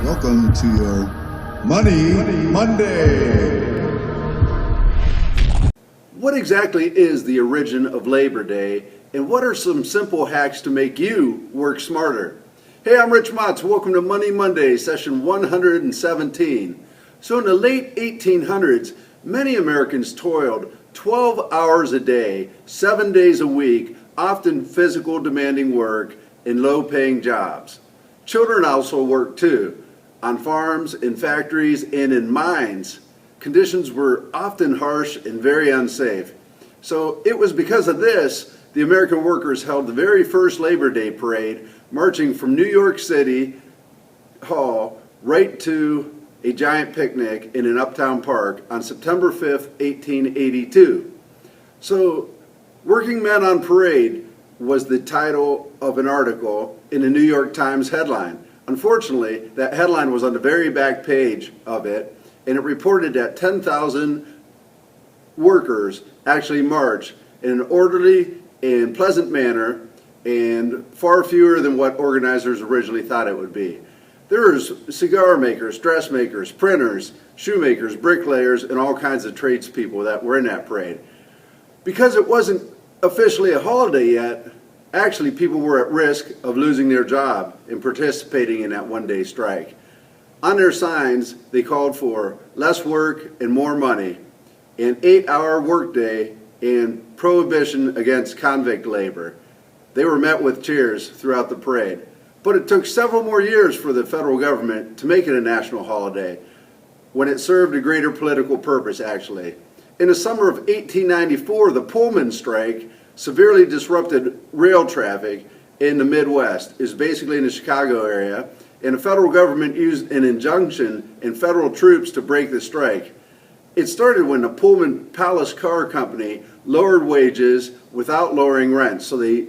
Welcome to your Money Monday. What exactly is the origin of Labor Day, and what are some simple hacks to make you work smarter? Hey, I'm Rich Motts. Welcome to Money Monday, session 117. So in the late 1800s, many Americans toiled 12 hours a day, 7 days a week, often physical demanding work in low-paying jobs. Children also worked too, on farms, in factories, and in mines. Conditions were often harsh and very unsafe. So it was because of this, the American workers held the very first Labor Day parade, marching from New York City Hall right to a giant picnic in an uptown park on September 5th, 1882. So, Working Men on Parade was the title of an article in the New York Times headline. Unfortunately, that headline was on the very back page of it, and it reported that 10,000 workers actually marched in an orderly and pleasant manner, and far fewer than what organizers originally thought it would be. There's cigar makers, dressmakers, printers, shoemakers, bricklayers, and all kinds of tradespeople that were in that parade. Because it wasn't officially a holiday yet, actually people were at risk of losing their job in participating in that one-day strike. On their signs, they called for less work and more money, an 8-hour workday, and prohibition against convict labor. They were met with cheers throughout the parade. But it took several more years for the federal government to make it a national holiday, when it served a greater political purpose, actually. In the summer of 1894, the Pullman strike severely disrupted rail traffic in the Midwest. Is basically in the Chicago area, and the federal government used an injunction and federal troops to break the strike. It started when the Pullman Palace Car Company lowered wages without lowering rents, so they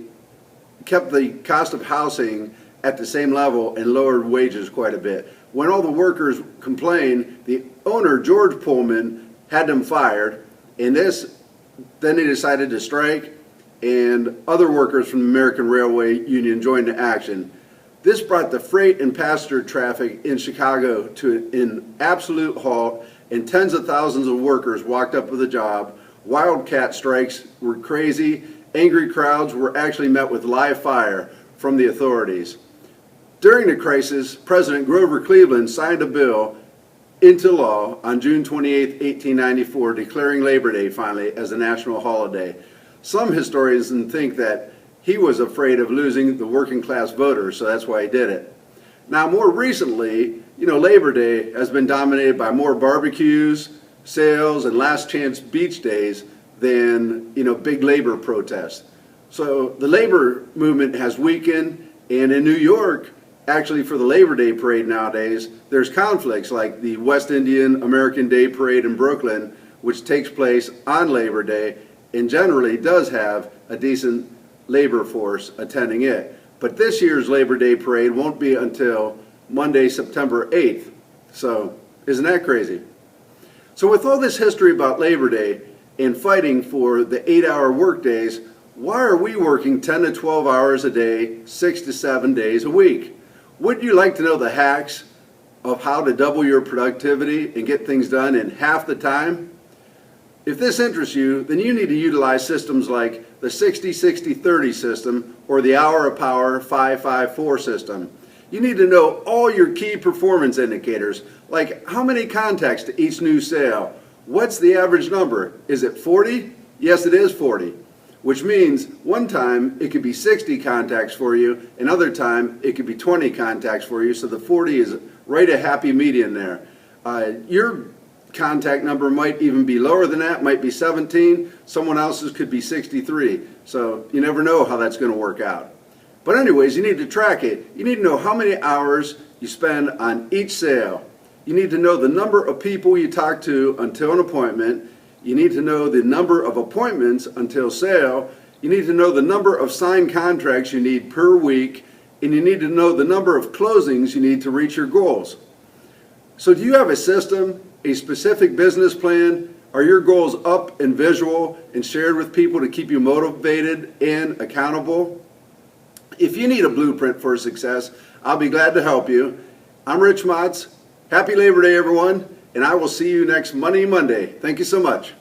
kept the cost of housing at the same level and lowered wages quite a bit. When all the workers complained, the owner, George Pullman, had them fired, and then they decided to strike, and other workers from the American Railway Union joined the action. This brought the freight and passenger traffic in Chicago to an absolute halt, and tens of thousands of workers walked up with a job. Wildcat strikes were crazy. Angry crowds were actually met with live fire from the authorities. During the crisis, President Grover Cleveland signed a bill into law on June 28, 1894, declaring Labor Day finally as a national holiday. Some historians think that he was afraid of losing the working class voters, so that's why he did it. Now, more recently, Labor Day has been dominated by more barbecues, sales, and last chance beach days than, big labor protests. So the labor movement has weakened, and in New York, actually for the Labor Day parade nowadays, there's conflicts like the West Indian American Day Parade in Brooklyn, which takes place on Labor Day and generally does have a decent labor force attending it. But this year's Labor Day parade won't be until Monday, September 8th. So isn't that crazy? So with all this history about Labor Day and fighting for the 8-hour work days, why are we working 10 to 12 hours a day, 6 to 7 days a week? Wouldn't you like to know the hacks of how to double your productivity and get things done in half the time? If this interests you, then you need to utilize systems like the 60-60-30 system or the Hour of Power 5-5-4 system. You need to know all your key performance indicators, like how many contacts to each new sale. What's the average number? Is it 40? Yes, it is 40. Which means one time it could be 60 contacts for you, another time it could be 20 contacts for you, so the 40 is right a happy median there. Your contact number might even be lower than that, might be 17, someone else's could be 63, so you never know how that's going to work out. But anyways, you need to track it. You need to know how many hours you spend on each sale. You need to know the number of people you talk to until an appointment. You need to know the number of appointments until sale. You need to know the number of signed contracts you need per week, and you need to know the number of closings you need to reach your goals. So do you have a system, a specific business plan? Are your goals up and visual and shared with people to keep you motivated and accountable? If you need a blueprint for success, I'll be glad to help you. I'm Rich Motts. Happy Labor Day, everyone, and I will see you next Money Monday. Thank you so much.